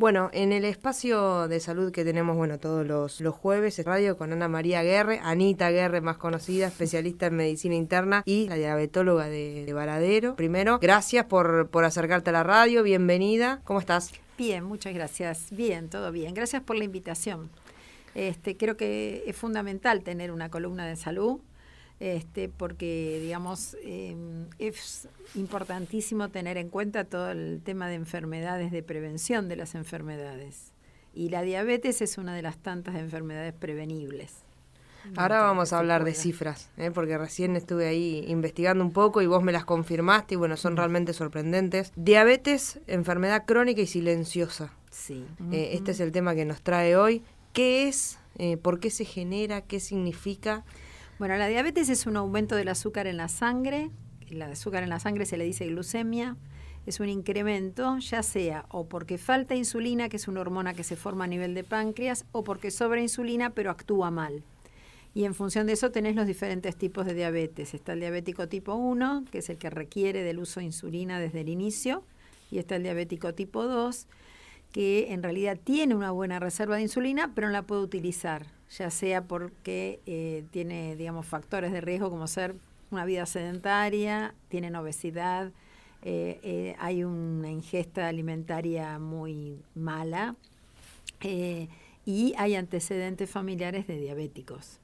Bueno, en el espacio de salud que tenemos, todos los jueves, en radio con Ana María Guerre, Anita Guerre más conocida, especialista en medicina interna y la diabetóloga de Varadero. Primero, gracias por acercarte a la radio, bienvenida. ¿Cómo estás? Bien, muchas gracias. Bien, todo bien. Gracias por la invitación. Creo que es fundamental tener una columna de salud, porque, digamos, es importantísimo tener en cuenta todo el tema de enfermedades, de prevención de las enfermedades. Y la diabetes es una de las tantas enfermedades prevenibles. Ahora vamos a hablar de cifras, porque recién estuve ahí investigando un poco y vos me las confirmaste y son realmente sorprendentes. Diabetes, enfermedad crónica y silenciosa. Sí. Este es el tema que nos trae hoy. ¿Qué es? ¿Por qué se genera? ¿Qué significa? Bueno, la diabetes es un aumento del azúcar en la sangre. El azúcar en la sangre se le dice glucemia. Es un incremento, ya sea o porque falta insulina, que es una hormona que se forma a nivel de páncreas, o porque sobra insulina pero actúa mal. Y en función de eso tenés los diferentes tipos de diabetes. Está el diabético tipo 1, que es el que requiere del uso de insulina desde el inicio, y está el diabético tipo 2, que en realidad tiene una buena reserva de insulina, pero no la puede utilizar, ya sea porque tiene, digamos, factores de riesgo como ser una vida sedentaria, tienen obesidad, hay una ingesta alimentaria muy mala y hay antecedentes familiares de diabéticos,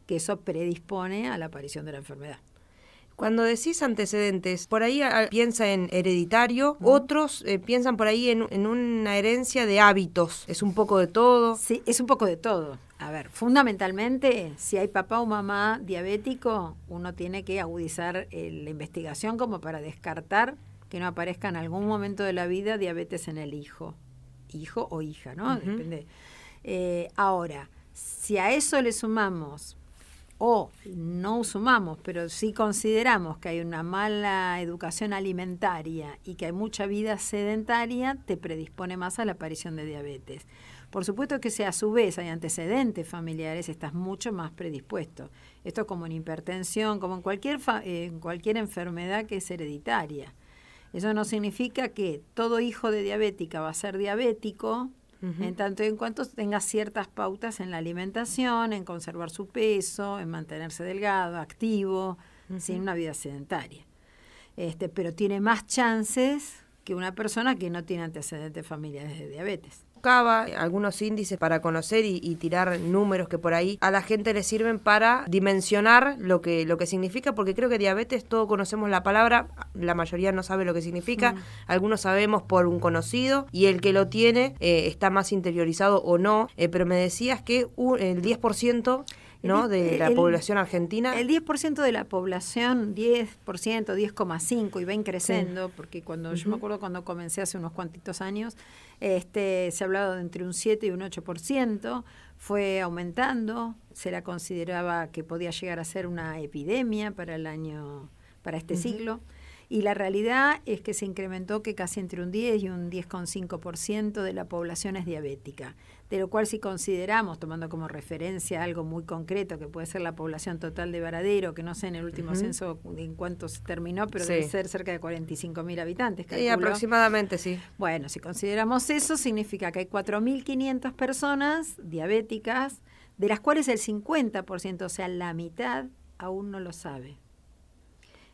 que eso predispone a la aparición de la enfermedad. Cuando decís antecedentes, por ahí piensa en hereditario, otros piensan por ahí en una herencia de hábitos. ¿Es un poco de todo? Sí, es un poco de todo. A ver, fundamentalmente, si hay papá o mamá diabético, uno tiene que agudizar la investigación como para descartar que no aparezca en algún momento de la vida diabetes en el hijo o hija, ¿no? Depende. Ahora, si a eso le sumamos o no sumamos, pero sí consideramos que hay una mala educación alimentaria y que hay mucha vida sedentaria, te predispone más a la aparición de diabetes. Por supuesto que si a su vez hay antecedentes familiares, estás mucho más predispuesto. Esto es como en hipertensión, como en cualquier enfermedad que es hereditaria. Eso no significa que todo hijo de diabética va a ser diabético, en tanto y en cuanto tenga ciertas pautas en la alimentación, en conservar su peso, en mantenerse delgado, activo, sin una vida sedentaria. Pero tiene más chances que una persona que no tiene antecedentes familiares de diabetes. Buscaba algunos índices para conocer y tirar números que por ahí a la gente le sirven para dimensionar lo que significa, porque creo que diabetes, todos conocemos la palabra, la mayoría no sabe lo que significa, algunos sabemos por un conocido y el que lo tiene está más interiorizado o no, pero me decías que el 10%... ¿no? de la población argentina. El 10% de la población, 10%, 10,5%, y ven creciendo, porque yo me acuerdo cuando comencé hace unos cuantitos años, se hablaba de entre un 7 y un 8%, fue aumentando, se la consideraba que podía llegar a ser una epidemia para este siglo. Y la realidad es que se incrementó que casi entre un 10 y un 10,5% de la población es diabética, de lo cual si consideramos, tomando como referencia algo muy concreto, que puede ser la población total de Varadero, que no sé en el último censo en cuánto se terminó, pero debe ser cerca de 45.000 habitantes, calculo. Sí, aproximadamente, sí. Bueno, si consideramos eso, significa que hay 4.500 personas diabéticas, de las cuales el 50%, o sea, la mitad, aún no lo sabe.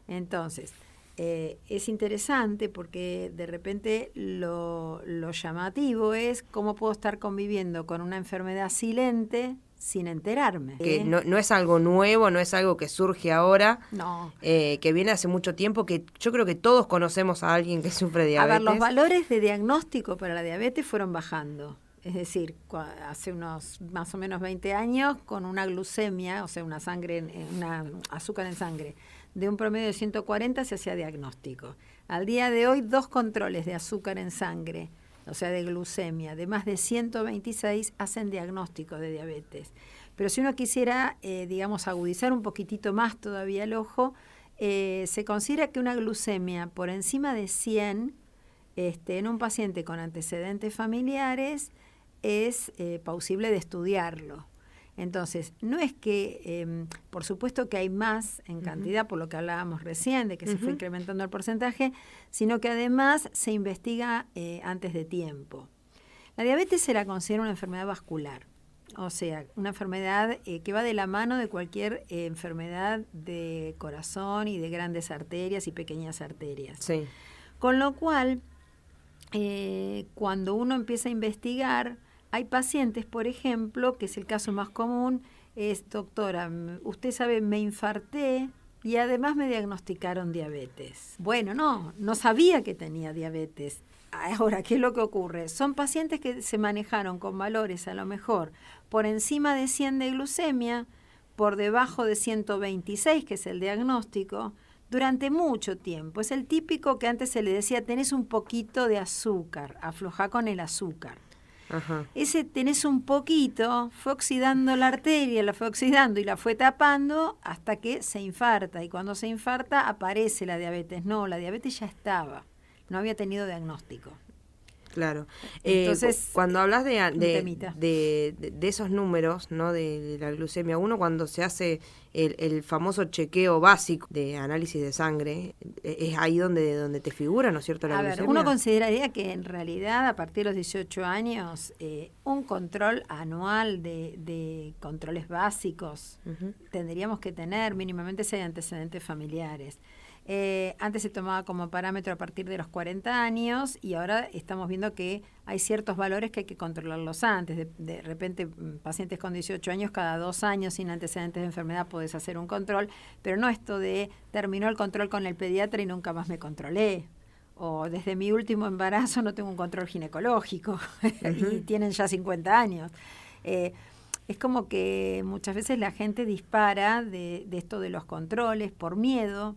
Entonces, es interesante porque de repente lo llamativo es cómo puedo estar conviviendo con una enfermedad silente sin enterarme. Que no es algo nuevo, no es algo que surge ahora, no. Que viene hace mucho tiempo, que yo creo que todos conocemos a alguien que sufre diabetes. A ver, los valores de diagnóstico para la diabetes fueron bajando. Es decir, hace unos más o menos 20 años, con una glucemia, o sea, una azúcar en sangre, de un promedio de 140 se hacía diagnóstico. Al día de hoy, 2 controles de azúcar en sangre, o sea, de glucemia, de más de 126 hacen diagnóstico de diabetes. Pero si uno quisiera, agudizar un poquitito más todavía el ojo, se considera que una glucemia por encima de 100, en un paciente con antecedentes familiares, es plausible de estudiarlo. Entonces, no es que, por supuesto que hay más en cantidad, por lo que hablábamos recién, de que se fue incrementando el porcentaje, sino que además se investiga antes de tiempo. La diabetes se la considera una enfermedad vascular, o sea, una enfermedad que va de la mano de cualquier enfermedad de corazón y de grandes arterias y pequeñas arterias. Sí. Con lo cual, cuando uno empieza a investigar, hay pacientes, por ejemplo, que es el caso más común, es: doctora, usted sabe, me infarté y además me diagnosticaron diabetes. Bueno, no sabía que tenía diabetes. Ahora, ¿qué es lo que ocurre? Son pacientes que se manejaron con valores a lo mejor por encima de 100 de glucemia, por debajo de 126, que es el diagnóstico, durante mucho tiempo. Es el típico que antes se le decía: tenés un poquito de azúcar, aflojá con el azúcar. Ajá. Ese tenés un poquito fue oxidando la arteria, la fue oxidando y la fue tapando hasta que se infarta. Y cuando se infarta aparece la diabetes. No, la diabetes ya estaba, no había tenido diagnóstico. Claro. Entonces, cuando hablas de esos números, ¿no? De la glucemia, uno cuando se hace el famoso chequeo básico de análisis de sangre, es ahí donde te figura, ¿no es cierto, la glucemia? Uno consideraría que en realidad a partir de los 18 años un control anual de controles básicos tendríamos que tener, mínimamente si hay antecedentes familiares. Antes se tomaba como parámetro a partir de los 40 años y ahora estamos viendo que hay ciertos valores que hay que controlarlos antes. De repente, pacientes con 18 años, cada 2 años sin antecedentes de enfermedad podés hacer un control, pero no esto de terminó el control con el pediatra y nunca más me controlé. O desde mi último embarazo no tengo un control ginecológico y tienen ya 50 años. Es como que muchas veces la gente dispara de esto de los controles por miedo.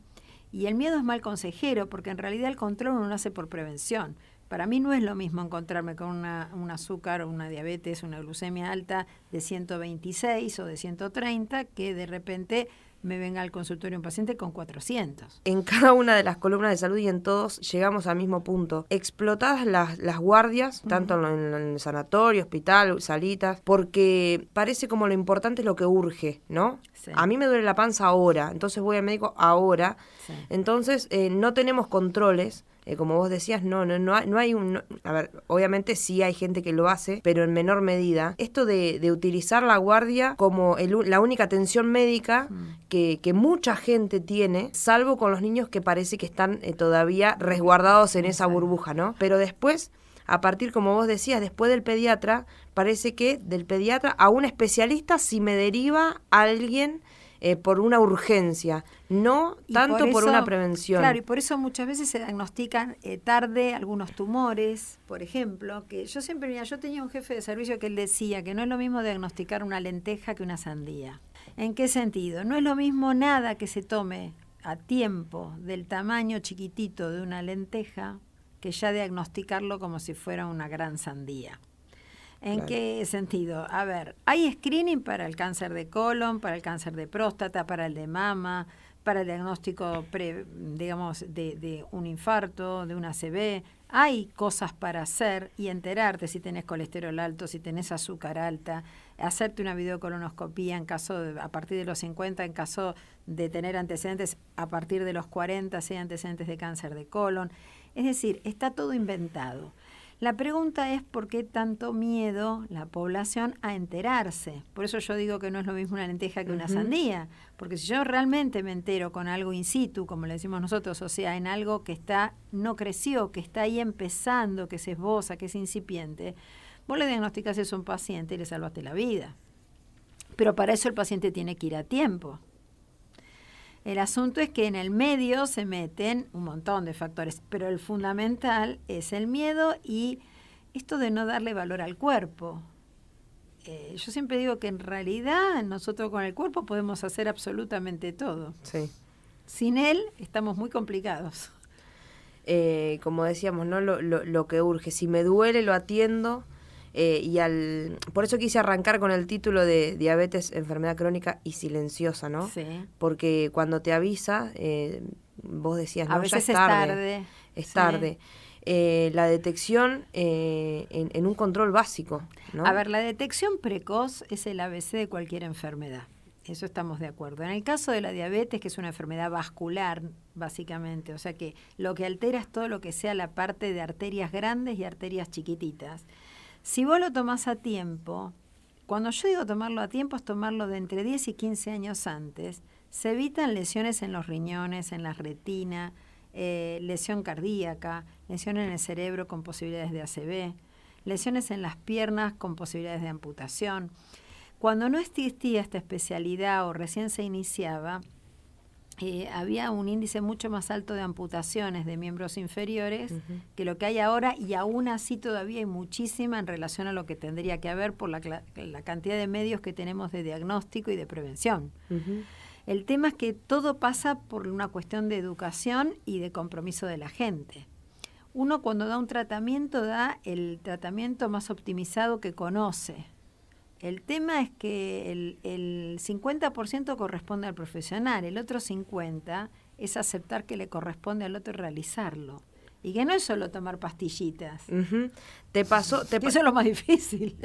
Y el miedo es mal consejero, porque en realidad el control uno lo hace por prevención. Para mí no es lo mismo encontrarme con un azúcar o una diabetes, una glucemia alta de 126 o de 130, que de repente me venga al consultorio un paciente con 400. En cada una de las columnas de salud y en todos llegamos al mismo punto. Explotadas las guardias, tanto en el sanatorio, hospital, salitas, porque parece como lo importante es lo que urge, ¿no? Sí. A mí me duele la panza ahora, entonces voy al médico ahora. Sí. Entonces no tenemos controles. Como vos decías, no hay un... a ver, obviamente sí hay gente que lo hace, pero en menor medida. Esto de utilizar la guardia como la única atención médica que mucha gente tiene, salvo con los niños que parece que están todavía resguardados en esa burbuja, ¿no? Pero después, a partir, como vos decías, después del pediatra, parece que del pediatra a un especialista si me deriva a alguien... por una urgencia, no tanto por una prevención. Claro, y por eso muchas veces se diagnostican tarde algunos tumores, por ejemplo, que yo tenía un jefe de servicio que él decía que no es lo mismo diagnosticar una lenteja que una sandía. ¿En qué sentido? No es lo mismo nada que se tome a tiempo del tamaño chiquitito de una lenteja que ya diagnosticarlo como si fuera una gran sandía. ¿En claro. qué sentido? A ver, hay screening para el cáncer de colon, para el cáncer de próstata, para el de mama, para el diagnóstico de un infarto, de un ACV. Hay cosas para hacer y enterarte si tenés colesterol alto, si tenés azúcar alta, hacerte una videocolonoscopía a partir de los 50, en caso de tener antecedentes a partir de los 40, si hay antecedentes de cáncer de colon. Es decir, está todo inventado. La pregunta es por qué tanto miedo la población a enterarse. Por eso yo digo que no es lo mismo una lenteja que una sandía. Porque si yo realmente me entero con algo in situ, como le decimos nosotros, o sea, en algo que no creció, que está ahí empezando, que se esboza, que es incipiente, vos le diagnosticás eso a un paciente y le salvaste la vida. Pero para eso el paciente tiene que ir a tiempo. El asunto es que en el medio se meten un montón de factores, pero el fundamental es el miedo y esto de no darle valor al cuerpo. Yo siempre digo que en realidad nosotros con el cuerpo podemos hacer absolutamente todo. Sí. Sin él estamos muy complicados. Como decíamos, ¿no? Lo que urge. Si me duele, lo atiendo. Por eso quise arrancar con el título de diabetes, enfermedad crónica y silenciosa, ¿no? Sí. Porque cuando te avisa, vos decías, no, a veces ya es tarde. La detección en un control básico, ¿no? A ver, la detección precoz es el ABC de cualquier enfermedad. Eso estamos de acuerdo. En el caso de la diabetes, que es una enfermedad vascular, básicamente, o sea que lo que altera es todo lo que sea la parte de arterias grandes y arterias chiquititas. Si vos lo tomás a tiempo, cuando yo digo tomarlo a tiempo es tomarlo de entre 10 y 15 años antes, se evitan lesiones en los riñones, en la retina, lesión cardíaca, lesiones en el cerebro con posibilidades de ACV, lesiones en las piernas con posibilidades de amputación. Cuando no existía esta especialidad o recién se iniciaba, había un índice mucho más alto de amputaciones de miembros inferiores que lo que hay ahora, y aún así todavía hay muchísima en relación a lo que tendría que haber por la cantidad de medios que tenemos de diagnóstico y de prevención. El tema es que todo pasa por una cuestión de educación y de compromiso de la gente. Uno cuando da un tratamiento, da el tratamiento más optimizado que conoce. El tema es que el 50% corresponde al profesional, el otro 50% es aceptar que le corresponde al otro realizarlo. Y que no es solo tomar pastillitas. ¿Te pasó? Eso es lo más difícil.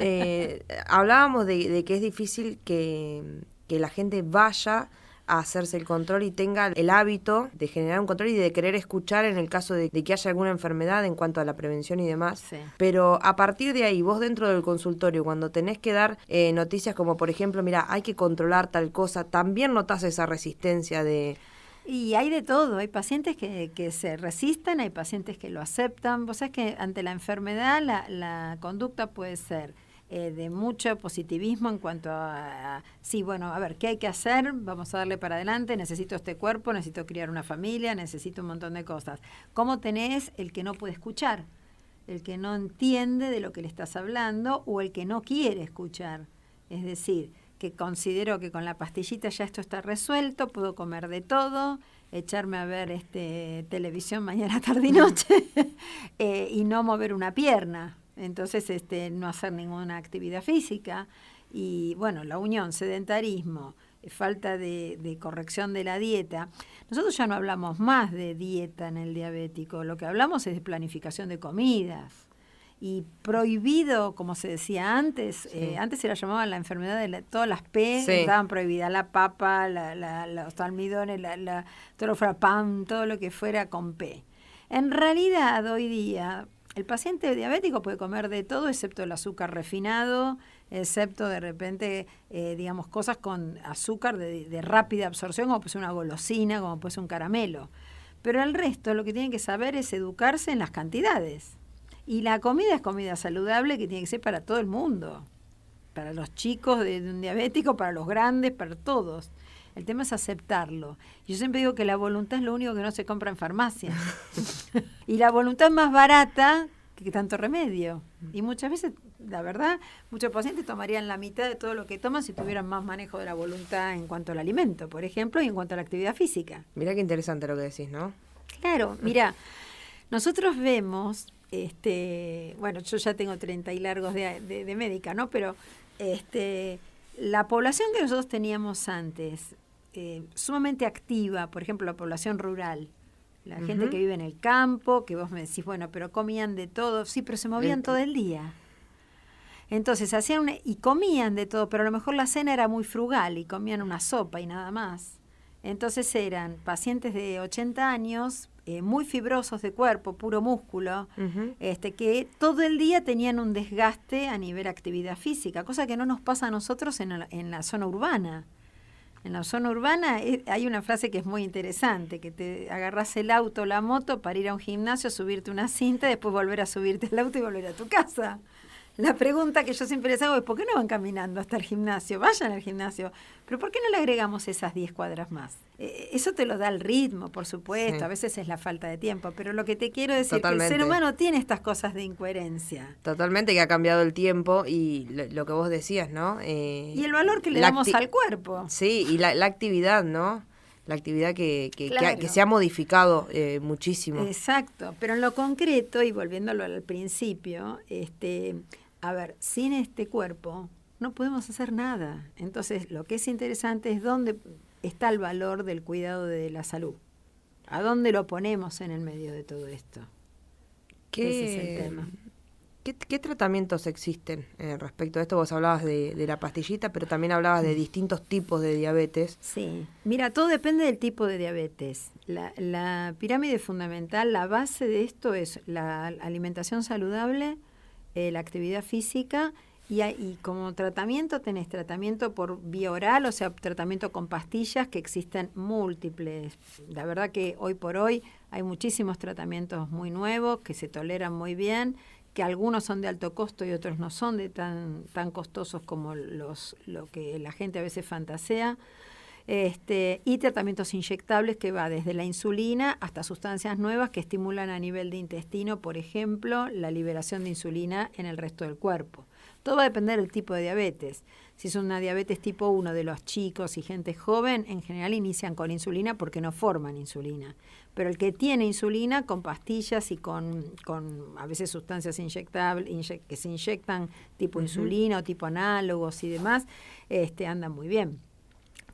Hablábamos de que es difícil que la gente vaya a hacerse el control y tenga el hábito de generar un control y de querer escuchar en el caso de que haya alguna enfermedad en cuanto a la prevención y demás. Sí. Pero a partir de ahí, vos dentro del consultorio, cuando tenés que dar noticias como, por ejemplo, mira, hay que controlar tal cosa, ¿también notás esa resistencia de...? Y hay de todo, hay pacientes que se resisten, hay pacientes que lo aceptan. Vos sabés que ante la enfermedad la conducta puede ser de mucho positivismo en cuanto sí, bueno, a ver, ¿qué hay que hacer? Vamos a darle para adelante, necesito este cuerpo, necesito criar una familia, necesito un montón de cosas. ¿Cómo tenés el que no puede escuchar? El que no entiende de lo que le estás hablando o el que no quiere escuchar. Es decir, que considero que con la pastillita ya esto está resuelto, puedo comer de todo, echarme a ver televisión mañana, tarde y noche y no mover una pierna. Entonces, no hacer ninguna actividad física y, bueno, la unión, sedentarismo, falta de corrección de la dieta. Nosotros ya no hablamos más de dieta en el diabético, lo que hablamos es de planificación de comidas. Y prohibido, como se decía antes, antes se la llamaban la enfermedad de todas las P, estaban prohibidas, la papa, los almidones, todo lo fuera pan, todo lo que fuera con P. En realidad, hoy día, el paciente diabético puede comer de todo excepto el azúcar refinado, excepto de repente, digamos, cosas con azúcar de rápida absorción, como puede ser una golosina, como puede ser un caramelo. Pero el resto lo que tienen que saber es educarse en las cantidades. Y la comida es comida saludable que tiene que ser para todo el mundo, para los chicos de un diabético, para los grandes, para todos. El tema es aceptarlo. Yo siempre digo que la voluntad es lo único que no se compra en farmacia. Y la voluntad es más barata que tanto remedio. Y muchas veces, la verdad, muchos pacientes tomarían la mitad de todo lo que toman si tuvieran más manejo de la voluntad en cuanto al alimento, por ejemplo, y en cuanto a la actividad física. Mirá qué interesante lo que decís, ¿no? Claro, mira, nosotros vemos... bueno, yo ya tengo 30 y largos de médica, ¿no? Pero la población que nosotros teníamos antes, sumamente activa, por ejemplo, la población rural, la gente que vive en el campo, que vos me decís, bueno, pero comían de todo, sí, pero se movían todo el día. Entonces hacían y comían de todo, pero a lo mejor la cena era muy frugal y comían una sopa y nada más. Entonces eran pacientes de 80 años, muy fibrosos de cuerpo, puro músculo, que todo el día tenían un desgaste a nivel actividad física, cosa que no nos pasa a nosotros en la zona urbana. En la zona urbana hay una frase que es muy interesante, que te agarrás el auto o la moto para ir a un gimnasio, subirte una cinta, después volver a subirte al auto y volver a tu casa. La pregunta que yo siempre les hago es, ¿por qué no van caminando hasta el gimnasio? Vayan al gimnasio. Pero ¿por qué no le agregamos esas 10 cuadras más? Eso te lo da el ritmo, por supuesto. Sí. A veces es la falta de tiempo. Pero lo que te quiero decir es que el ser humano tiene estas cosas de incoherencia. Totalmente, que ha cambiado el tiempo y lo que vos decías, ¿no? Y el valor que le damos al cuerpo. Sí, y la actividad, ¿no? La actividad que se ha modificado muchísimo. Exacto. Pero en lo concreto, y volviéndolo al principio, a ver, sin este cuerpo no podemos hacer nada. Entonces, lo que es interesante es dónde está el valor del cuidado de la salud. ¿A dónde lo ponemos en el medio de todo esto? Ese es el tema. ¿Qué tratamientos existen respecto a esto? Vos hablabas de la pastillita, pero también hablabas de distintos tipos de diabetes. Sí, mira, todo depende del tipo de diabetes. La pirámide fundamental, la base de esto es la alimentación saludable, la actividad física. Y como tratamiento tenés tratamiento por vía oral, o sea, tratamiento con pastillas, que existen múltiples. La verdad que hoy por hoy hay muchísimos tratamientos muy nuevos que se toleran muy bien, que algunos son de alto costo y otros no son de tan costosos como lo que la gente a veces fantasea. Y tratamientos inyectables que va desde la insulina hasta sustancias nuevas que estimulan a nivel de intestino, por ejemplo, la liberación de insulina en el resto del cuerpo. Todo va a depender del tipo de diabetes. Si es una diabetes tipo 1 de los chicos y gente joven, en general inician con insulina porque no forman insulina. Pero el que tiene insulina, con pastillas y con a veces sustancias inyectables, que se inyectan tipo insulina o tipo análogos y demás, andan muy bien.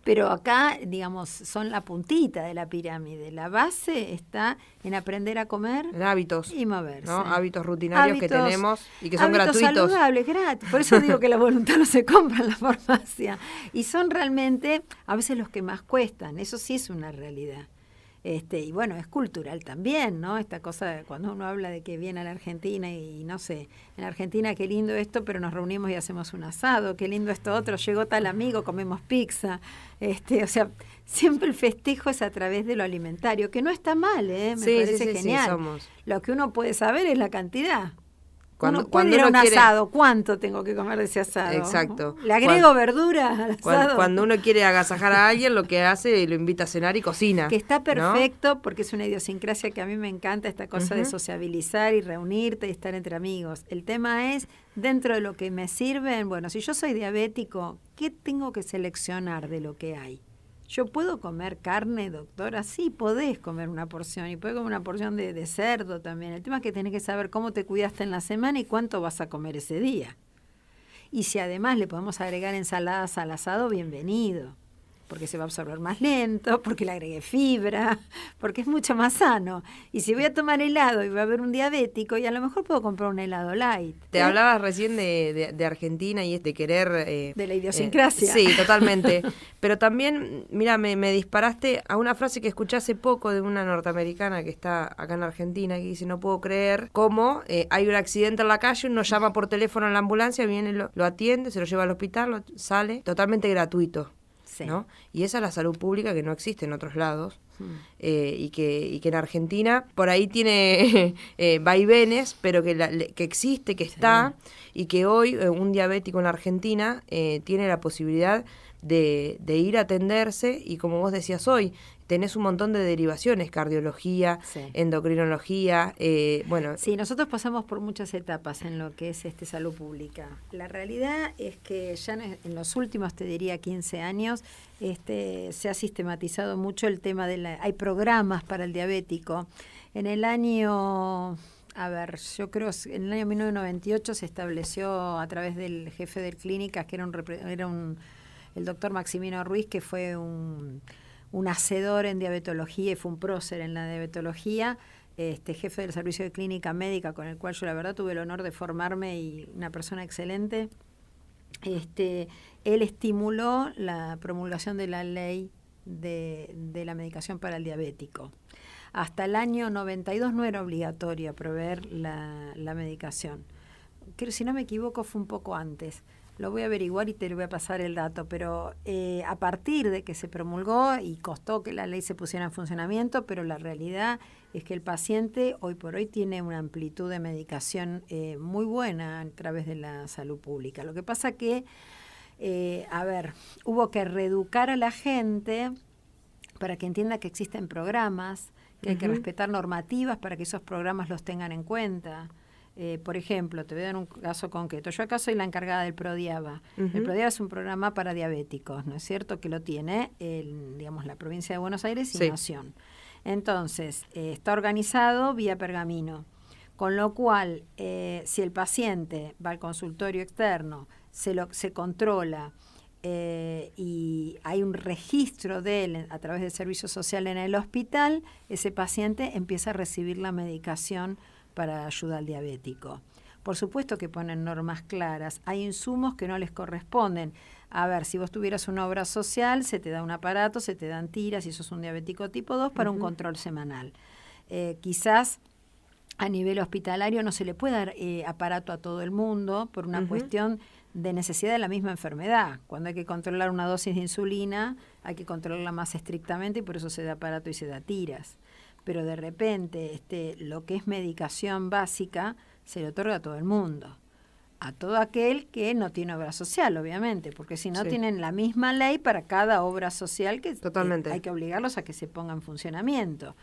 Pero acá, digamos, son la puntita de la pirámide. La base está en aprender a comer en hábitos y moverse. ¿No? Hábitos rutinarios que tenemos y que son gratuitos. Saludables, gratis. Por eso digo que la voluntad no se compra en la farmacia. Y son realmente a veces los que más cuestan. Eso sí es una realidad. Y bueno, es cultural también, ¿no? Esta cosa de cuando uno habla de que viene a la Argentina y no sé, en Argentina qué lindo esto, pero nos reunimos y hacemos un asado, qué lindo esto otro, llegó tal amigo, comemos pizza. O sea, siempre el festejo es a través de lo alimentario, que no está mal, me parece genial. Sí, somos. Lo que uno puede saber es la cantidad. Cuando puede ir a un quiere... asado, ¿cuánto tengo que comer de ese asado? Exacto. ¿Le agrego verduras al asado? Cuando uno quiere agasajar a alguien, lo que hace, lo invita a cenar y cocina. Que está perfecto, ¿no? Porque es una idiosincrasia que a mí me encanta, esta cosa de sociabilizar y reunirte y estar entre amigos. El tema es, dentro de lo que me sirven, bueno, si yo soy diabético, ¿qué tengo que seleccionar de lo que hay? ¿Yo puedo comer carne, doctora? Sí, podés comer una porción y podés comer una porción de cerdo también. El tema es que tenés que saber cómo te cuidaste en la semana y cuánto vas a comer ese día. Y si además le podemos agregar ensaladas al asado, bienvenido. Porque se va a absorber más lento, porque le agregué fibra, porque es mucho más sano. Y si voy a tomar helado y va a haber un diabético, y a lo mejor puedo comprar un helado light. Te hablabas recién de Argentina y de querer... de la idiosincrasia. Sí, totalmente. Pero también, mira, me disparaste a una frase que escuché hace poco de una norteamericana que está acá en Argentina, que dice, no puedo creer cómo hay un accidente en la calle, uno llama por teléfono a la ambulancia, viene, lo atiende, se lo lleva al hospital, sale, totalmente gratuito. Sí. ¿No? Y esa es la salud pública que no existe en otros lados y que en Argentina por ahí tiene vaivenes, pero que existe, que está y que hoy un diabético en la Argentina tiene la posibilidad de ir a atenderse y como vos decías hoy, tenés un montón de derivaciones, cardiología, endocrinología, bueno. Sí, nosotros pasamos por muchas etapas en lo que es salud pública. La realidad es que ya en los últimos, te diría, 15 años, se ha sistematizado mucho el tema hay programas para el diabético. En el año... yo creo que en el año 1998 se estableció a través del jefe de clínicas, que era el doctor Maximino Ruiz, que fue un hacedor en diabetología y fue un prócer en la diabetología, jefe del servicio de clínica médica, con el cual yo la verdad tuve el honor de formarme y una persona excelente. Él estimuló la promulgación de la ley de la medicación para el diabético. Hasta el año 92 no era obligatorio proveer la medicación. Creo, si no me equivoco, fue un poco antes. Lo voy a averiguar y te lo voy a pasar el dato, pero a partir de que se promulgó y costó que la ley se pusiera en funcionamiento, pero la realidad es que el paciente hoy por hoy tiene una amplitud de medicación muy buena a través de la salud pública. Lo que pasa que, hubo que reeducar a la gente para que entienda que existen programas, que hay que respetar normativas para que esos programas los tengan en cuenta. Por ejemplo, te voy a dar un caso concreto. Yo acá soy la encargada del PRODIABA. El PRODIABA es un programa para diabéticos, ¿no es cierto? Que lo tiene la provincia de Buenos Aires y Nación. Entonces, está organizado vía pergamino. Con lo cual, si el paciente va al consultorio externo, se controla y hay un registro de él a través del servicio social en el hospital, ese paciente empieza a recibir la medicación para ayuda al diabético. Por supuesto que ponen normas claras. Hay insumos que no les corresponden. Si vos tuvieras una obra social, se te da un aparato, se te dan tiras, si sos un diabético tipo 2, para un control semanal. Quizás a nivel hospitalario no se le puede dar aparato a todo el mundo por una cuestión de necesidad de la misma enfermedad. Cuando hay que controlar una dosis de insulina, hay que controlarla más estrictamente y por eso se da aparato y se da tiras. Pero de repente lo que es medicación básica se le otorga a todo el mundo. A todo aquel que no tiene obra social, obviamente, porque si no tienen la misma ley para cada obra social que hay que obligarlos a que se ponga en funcionamiento.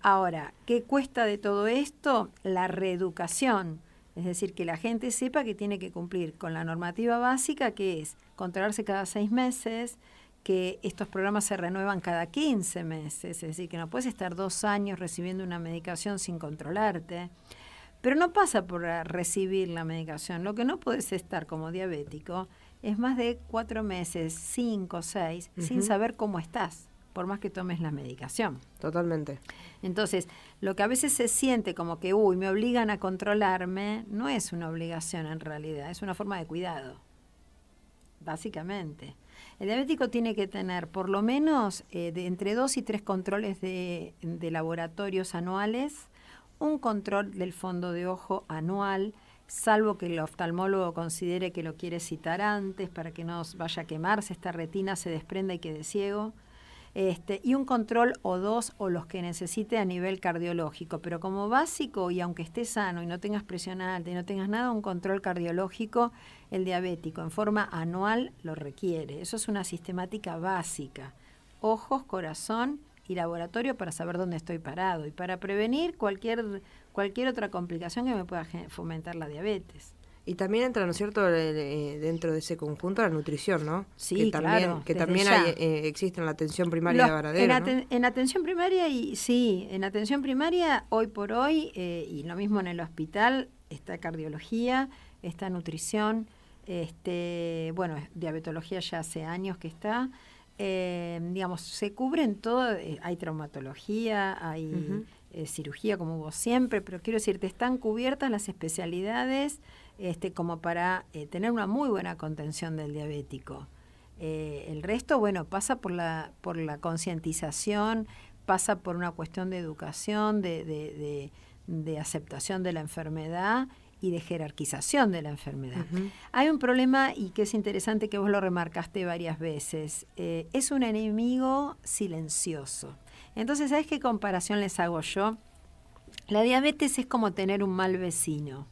Ahora, ¿qué cuesta de todo esto? La reeducación. Es decir, que la gente sepa que tiene que cumplir con la normativa básica, que es controlarse cada 6 meses, que estos programas se renuevan cada 15 meses, es decir, que no puedes estar 2 años recibiendo una medicación sin controlarte. Pero no pasa por recibir la medicación. Lo que no puedes estar como diabético es más de 4 meses, 5, 6, sin saber cómo estás, por más que tomes la medicación. Totalmente. Entonces, lo que a veces se siente como que, me obligan a controlarme, no es una obligación en realidad, es una forma de cuidado, básicamente. El diabético tiene que tener por lo menos de entre 2 y 3 controles de laboratorios anuales, un control del fondo de ojo anual, salvo que el oftalmólogo considere que lo quiere citar antes para que no vaya a quemarse esta retina, se desprenda y quede ciego. Y un control o 2 o los que necesite a nivel cardiológico, pero como básico, y aunque estés sano y no tengas presión alta y no tengas nada, un control cardiológico, el diabético en forma anual lo requiere. Eso es una sistemática básica, ojos, corazón y laboratorio para saber dónde estoy parado y para prevenir cualquier otra complicación que me pueda fomentar la diabetes. Y también entra, ¿no es cierto?, dentro de ese conjunto la nutrición, ¿no? Sí, claro. Que también existe en la atención primaria de Varadero, ¿no? En atención primaria, en atención primaria, hoy por hoy, y lo mismo en el hospital, está cardiología, está nutrición, diabetología ya hace años que está. Se cubren todo, hay traumatología, hay cirugía como hubo siempre, pero quiero decirte, están cubiertas las especialidades como para tener una muy buena contención del diabético. El resto, pasa por la concientización, pasa por una cuestión de educación, de aceptación de la enfermedad y de jerarquización de la enfermedad. Hay un problema, y que es interesante que vos lo remarcaste varias veces, es un enemigo silencioso. Entonces, ¿sabes qué comparación les hago yo? La diabetes es como tener un mal vecino.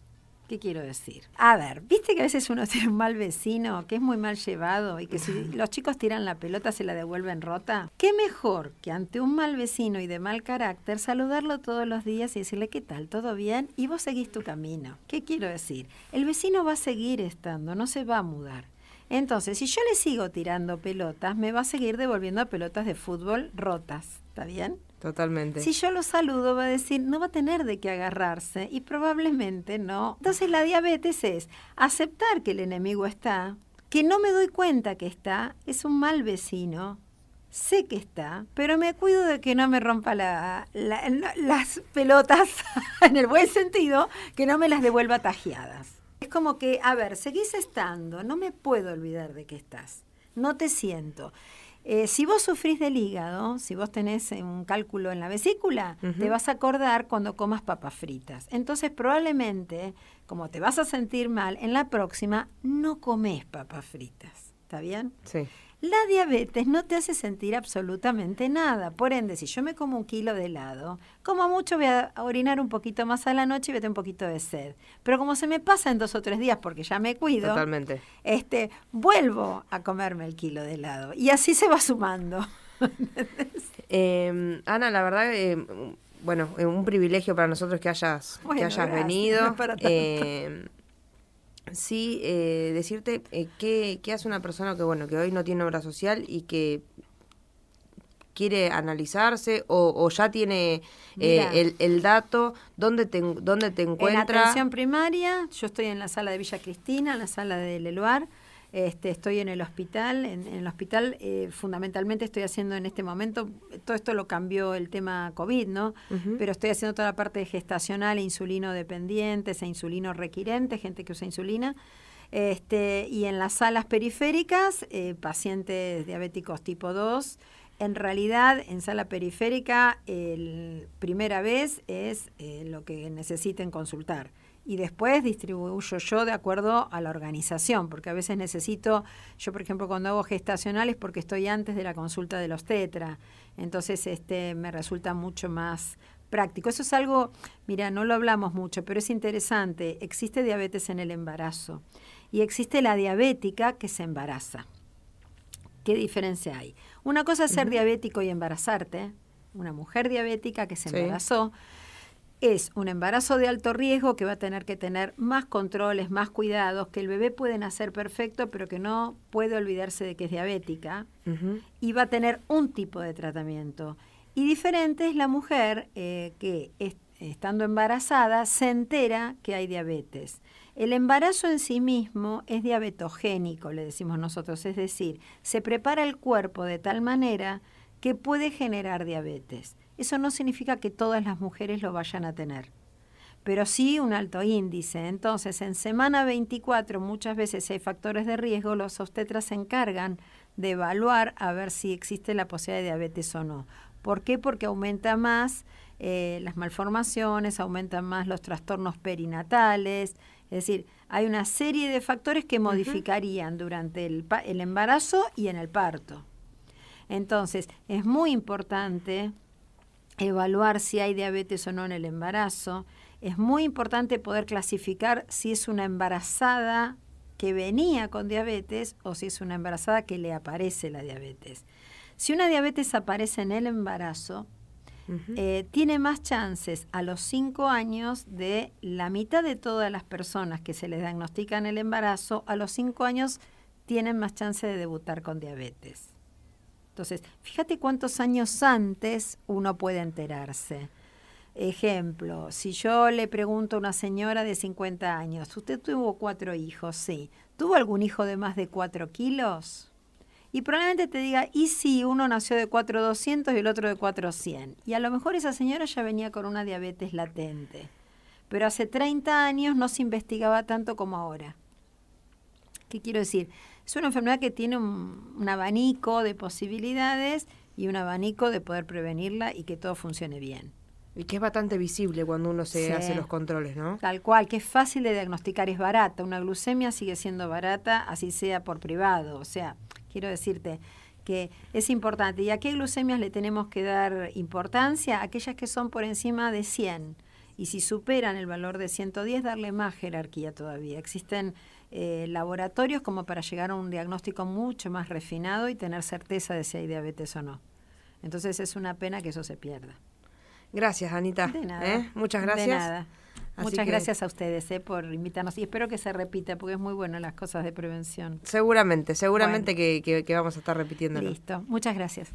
¿Qué quiero decir? A ver, ¿viste que a veces uno tiene un mal vecino que es muy mal llevado y que si los chicos tiran la pelota se la devuelven rota? ¿Qué mejor que ante un mal vecino y de mal carácter saludarlo todos los días y decirle ¿qué tal? ¿Todo bien? Y vos seguís tu camino. ¿Qué quiero decir? El vecino va a seguir estando, no se va a mudar. Entonces, si yo le sigo tirando pelotas, me va a seguir devolviendo pelotas de fútbol rotas. ¿Está bien? Totalmente. Si yo lo saludo, va a decir, no va a tener de qué agarrarse y probablemente no. Entonces la diabetes es aceptar que el enemigo está, que no me doy cuenta que está, es un mal vecino, sé que está, pero me cuido de que no me rompa las pelotas, en el buen sentido, que no me las devuelva tajeadas. Es como que, a ver, seguís estando, no me puedo olvidar de que estás, no te siento. Si vos sufrís del hígado, si vos tenés un cálculo en la vesícula, te vas a acordar cuando comas papas fritas. Entonces, probablemente, como te vas a sentir mal, en la próxima no comes papas fritas. ¿Está bien? Sí. La diabetes no te hace sentir absolutamente nada. Por ende, si yo me como 1 kilo de helado, como mucho voy a orinar un poquito más a la noche y voy a tener un poquito de sed. Pero como se me pasa en 2 o 3 días porque ya me cuido, totalmente, vuelvo a comerme el kilo de helado. Y así se va sumando. Ana, la verdad, un privilegio para nosotros que hayas venido. No, sí, decirte qué hace una persona que hoy no tiene obra social y que quiere analizarse o ya tiene el dato, ¿dónde te encuentra? En atención primaria, yo estoy en la sala de Villa Cristina, en la sala de Leluar. Estoy en el hospital, en el hospital fundamentalmente estoy haciendo en este momento, todo esto lo cambió el tema COVID, ¿no? Pero estoy haciendo toda la parte de gestacional, insulino dependientes e insulino requirentes, gente que usa insulina, y en las salas periféricas, pacientes diabéticos tipo 2, en realidad en sala periférica primera vez es lo que necesiten consultar. Y después distribuyo yo de acuerdo a la organización, porque a veces necesito, yo por ejemplo cuando hago gestacionales porque estoy antes de la consulta del obstetra, entonces me resulta mucho más práctico. Eso es algo, mira, no lo hablamos mucho, pero es interesante. Existe diabetes en el embarazo y existe la diabética que se embaraza. ¿Qué diferencia hay? Una cosa es ser diabético y embarazarte. Una mujer diabética que se embarazó es un embarazo de alto riesgo que va a tener que tener más controles, más cuidados, que el bebé puede nacer perfecto, pero que no puede olvidarse de que es diabética, y va a tener un tipo de tratamiento. Y diferente es la mujer que estando embarazada se entera que hay diabetes. El embarazo en sí mismo es diabetogénico, le decimos nosotros, es decir, se prepara el cuerpo de tal manera que puede generar diabetes. Eso no significa que todas las mujeres lo vayan a tener, pero sí un alto índice. Entonces, en semana 24, muchas veces hay factores de riesgo, los obstetras se encargan de evaluar a ver si existe la posibilidad de diabetes o no. ¿Por qué? Porque aumenta más las malformaciones, aumentan más los trastornos perinatales, es decir, hay una serie de factores que modificarían durante el embarazo y en el parto. Entonces, es muy importante evaluar si hay diabetes o no en el embarazo. Es muy importante poder clasificar si es una embarazada que venía con diabetes o si es una embarazada que le aparece la diabetes. Si una diabetes aparece en el embarazo, tiene más chances a los 5 años de la mitad de todas las personas que se les diagnostican el embarazo, a los 5 años tienen más chance de debutar con diabetes. Entonces, fíjate cuántos años antes uno puede enterarse. Ejemplo, si yo le pregunto a una señora de 50 años, ¿usted tuvo 4 hijos? Sí. ¿Tuvo algún hijo de más de 4 kilos? Y probablemente te diga, y sí, uno nació de 4,200 y el otro de 4,100. Y a lo mejor esa señora ya venía con una diabetes latente. Pero hace 30 años no se investigaba tanto como ahora. ¿Qué quiero decir? Es una enfermedad que tiene un abanico de posibilidades y un abanico de poder prevenirla y que todo funcione bien. Y que es bastante visible cuando uno se hace los controles, ¿no? Tal cual, que es fácil de diagnosticar, es barata. Una glucemia sigue siendo barata, así sea por privado. O sea, quiero decirte que es importante. ¿Y a qué glucemias le tenemos que dar importancia? Aquellas que son por encima de 100. Y si superan el valor de 110, darle más jerarquía todavía. Existen laboratorios como para llegar a un diagnóstico mucho más refinado y tener certeza de si hay diabetes o no. Entonces es una pena que eso se pierda. Gracias, Anita. De nada. Muchas gracias. De nada. Muchas gracias a ustedes por invitarnos y espero que se repita porque es muy bueno las cosas de prevención. Seguramente bueno. que vamos a estar repitiéndolo. Listo. Muchas gracias.